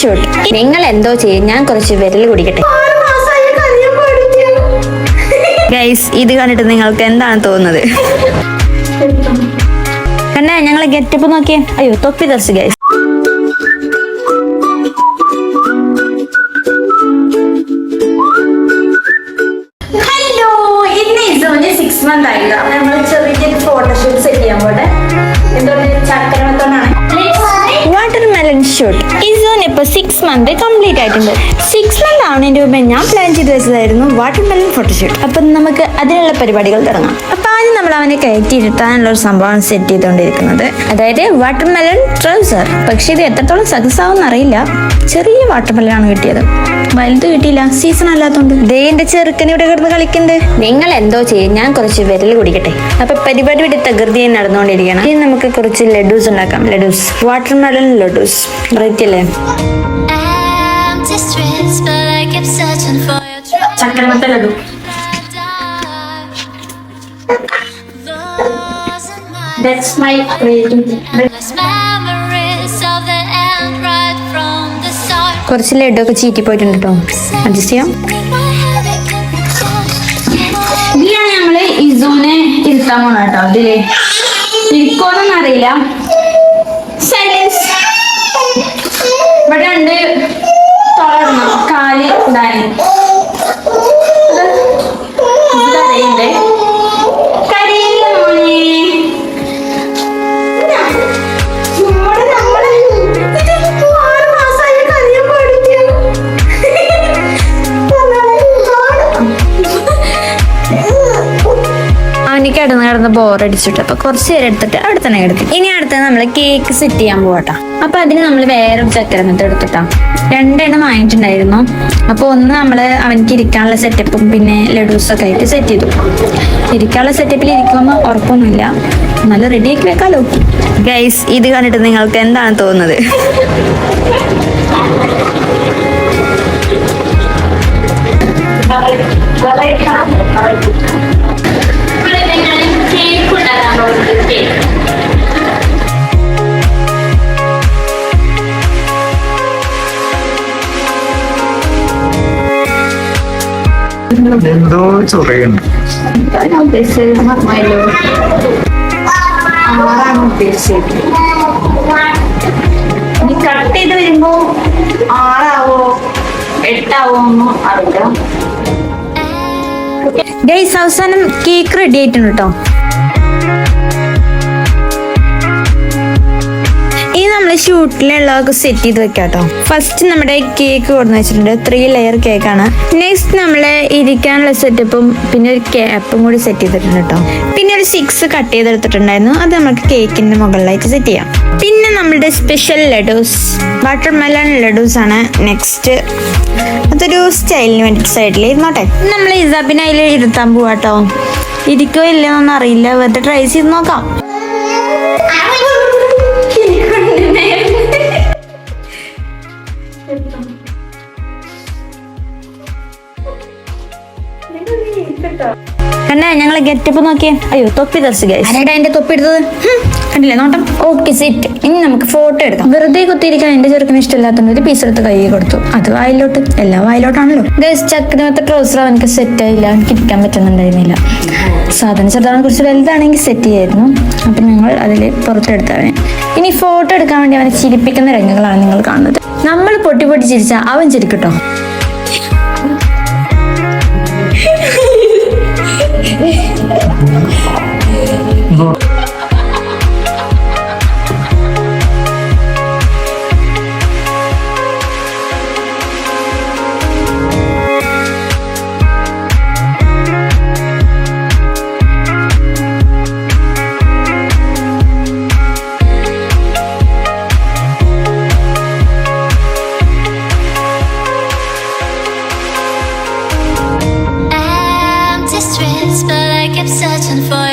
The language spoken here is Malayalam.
ഷൂട്ട്. നിങ്ങൾ എന്തോ ചെയ്യും, ഞാൻ കുറച്ച് വിരൽ കുടിക്കട്ടെ. ഗൈസ്, ഇത് കണ്ടിട്ട് നിങ്ങൾക്ക് എന്താണ് തോന്നുന്നത്? കണ്ടേ, ഞങ്ങളെ ഗെറ്റപ്പ് നോക്കിയേ. അയ്യോ, തൊപ്പി തെറിച്ച് ഗൈസ്. ഹലോ, ഇന്ന് ഇസോന് 6 months ആയില്ല. നമ്മൾ ചെറിയൊരു ഫോട്ടോഷൂട്ട് സെറ്റ് ചെയ്യാൻ പോട്ടെ. എന്താണ് ചക്കരമത്തോണ്ടാണ് വാട്ടർമെലൺ ഷൂട്ട്. ഇസോന് ഇപ്പൊ 6 months കംപ്ലീറ്റ് ആയിട്ടുണ്ട്. 6 months ആവുന്നതിന്റെ മുമ്പ് ഞാൻ പ്ലാൻ ചെയ്ത് വെച്ചതായിരുന്നു വാട്ടർമെലൺ ഫോട്ടോഷൂട്ട്. അപ്പൊ നമുക്ക് അതിനുള്ള പരിപാടികൾ തുടങ്ങാം. അപ്പൊ ആദ്യം നമ്മൾ അവനെ കയറ്റിയിരുത്താനുള്ള ഒരു സംഭവം സെറ്റ് ചെയ്തുകൊണ്ടിരിക്കുന്നത്, അതായത് വാട്ടർമെലൺ ട്രൗസർ. പക്ഷെ ഇത് എത്രത്തോളം സക്സസ് ആവും അറിയില്ല. ചെറിയ വാട്ടർമെലൺ ആണ് കിട്ടിയത്, വലുത് കിട്ടിയില്ല, സീസൺ അല്ലാത്തോണ്ട്. ദേ എന്റെ ചെറുക്കൻ ഇവിടെ കിടന്ന് കളിക്കുന്നത്. നിങ്ങൾ എന്തോ ചെയ്യും, ഞാൻ കുറച്ച് വിരൽ കുടിക്കട്ടെ. അപ്പൊ പരിപാടി ഇവിടെ തകൃതിയായി നടന്നുകൊണ്ടിരിക്കണം. ഇനി നമുക്ക് കുറച്ച് ലഡൂസ് ഉണ്ടാക്കാം. Laddoos, watermelon laddoos. റൈറ്റ് അല്ലേ? ചക്കരമത്ത ലഡു. That's my creativity. കുറച്ച് ലഡു ഒക്കെ ചീറ്റി പോയിട്ടുണ്ട് കേട്ടോ, അഡ്ജസ്റ്റ് ചെയ്യാം. ഇതിലാണ് ഞങ്ങള് ഇസോനെ ഇരുത്താൻ പോണ കേട്ടോ. ഇതില് ഇരിക്കോന്നൊന്നും അറിയില്ല. സൈലൻസ്. ഇവിടെ ഉണ്ട് തുളർന്നു കാല് ഇടാൻ. അറിയണ്ടേ? കരയില്ല മോനെ. കിടന്ന് ബോറടിച്ചിട്ട് അപ്പൊ കുറച്ച് നേരം എടുത്തിട്ട് അവിടെ തന്നെ കിടത്തി. ഇനി അടുത്തത് നമ്മള് കേക്ക് സെറ്റ് ചെയ്യാൻ പോകട്ടോ. അപ്പൊ അതിന് നമ്മൾ വേറെ ചക്കരമത്ത് എടുത്തിട്ടാ 2 എണ്ണം വാങ്ങിയിട്ടുണ്ടായിരുന്നു. അപ്പൊ ഒന്ന് നമ്മള് അവനക്ക് ഇരിക്കാനുള്ള സെറ്റപ്പും പിന്നെ ലഡൂസ് ഒക്കെ ആയിട്ട് സെറ്റ് ചെയ്തു. ഇരിക്കാനുള്ള സെറ്റപ്പിൽ ഇരിക്കുമെന്ന് ഉറപ്പൊന്നുമില്ല, നല്ല റെഡി ആക്കി വെക്കാലോ. ഗൈസ്, ഇത് കണ്ടിട്ട് നിങ്ങൾക്ക് എന്താണ് തോന്നുന്നത്? എന്തോ ചൊറയുന്നു. കട്ട് ചെയ്ത് വരുമ്പോ 6 ആവോ 8 ആവോ ഒന്നും അറിയില്ല. ഗൈസ്, അവസാനം കേക്ക് റെഡി ആയിട്ടുണ്ട് കേട്ടോ. ഇനി നമ്മൾ ഷൂട്ടിലുള്ളതൊക്കെ സെറ്റ് ചെയ്ത് വെക്കാം കേട്ടോ. ഫസ്റ്റ് നമ്മുടെ കേക്ക് കൊടുന്ന് വെച്ചിട്ടുണ്ട്. 3 ലെയർ കേക്കാണ്. നെക്സ്റ്റ് നമ്മള് ഇരിക്കാനുള്ള സെറ്റപ്പും പിന്നെ ഒരു ക്യാപ്പും കൂടി സെറ്റ് ചെയ്തിട്ടുണ്ട് കേട്ടോ. പിന്നെ ഒരു 6 കട്ട് ചെയ്തെടുത്തിട്ടുണ്ടായിരുന്നു, അത് നമുക്ക് കേക്കിന്റെ മുകളിലായിട്ട് സെറ്റ് ചെയ്യാം. പിന്നെ നമ്മുടെ സ്പെഷ്യൽ ലഡൂസ്, വാട്ടർമെലൺ ലഡൂസ് ആണ് നെക്സ്റ്റ്. അതൊരു സ്റ്റൈലിന് വേണ്ടിട്ട് സൈഡിൽ ഇരുന്നോട്ടെ. നമ്മൾ ഇസാബിനെ അതിൽ ഇരുത്താൻ പോവാട്ടോ. ഇരിക്കോ ഇല്ലെന്നൊന്നും അറിയില്ല, വെറുതെ ട്രൈ ചെയ്ത് നോക്കാം. കണ്ടേ, ഞങ്ങളെ ഗെറ്റപ്പ് നോക്കിയേ. അയ്യോ, തൊപ്പി തെറിച്ച് ഗൈസ്. ആരാ എന്റെ തൊപ്പി എടുത്തത്? കണ്ടില്ലേ നോട്ടം? Okay, set. ഇനി നമുക്ക് ഫോട്ടോ എടുക്കാം. വെറുതെ കുത്തിയിരിക്കാൻ എന്റെ ചെറുക്കിന് ഇഷ്ടമില്ലാത്തതുകൊണ്ട് ഒരു പീസ് എടുത്ത് കൈ കൊടുത്തു. അത് വായിലോട്ട്, എല്ലാം വായിലോട്ടാണല്ലോ. ഗൈസ്, ചക്കരമത്തെ ട്രൗസർ അവനക്ക് സെറ്റ് ആയില്ല, എനിക്ക് ഇരിക്കാൻ പറ്റുന്നുണ്ടായിരുന്നില്ല. സാധനം ചെറുതാണ്, കുറച്ച് വലുതാണെങ്കിൽ സെറ്റ് ചെയ്യായിരുന്നു. അപ്പൊ ഞങ്ങൾ അതില് പുറത്തെടുത്തവനെ. ഇനി ഫോട്ടോ എടുക്കാൻ വേണ്ടി അവനെ ചിരിപ്പിക്കുന്ന രംഗങ്ങളാണ് നിങ്ങൾ കാണുന്നത്. നമ്മൾ പൊട്ടി പൊട്ടി ചിരിച്ചാൽ അവൻ ചിരിക്കട്ടോ. But I kept searching for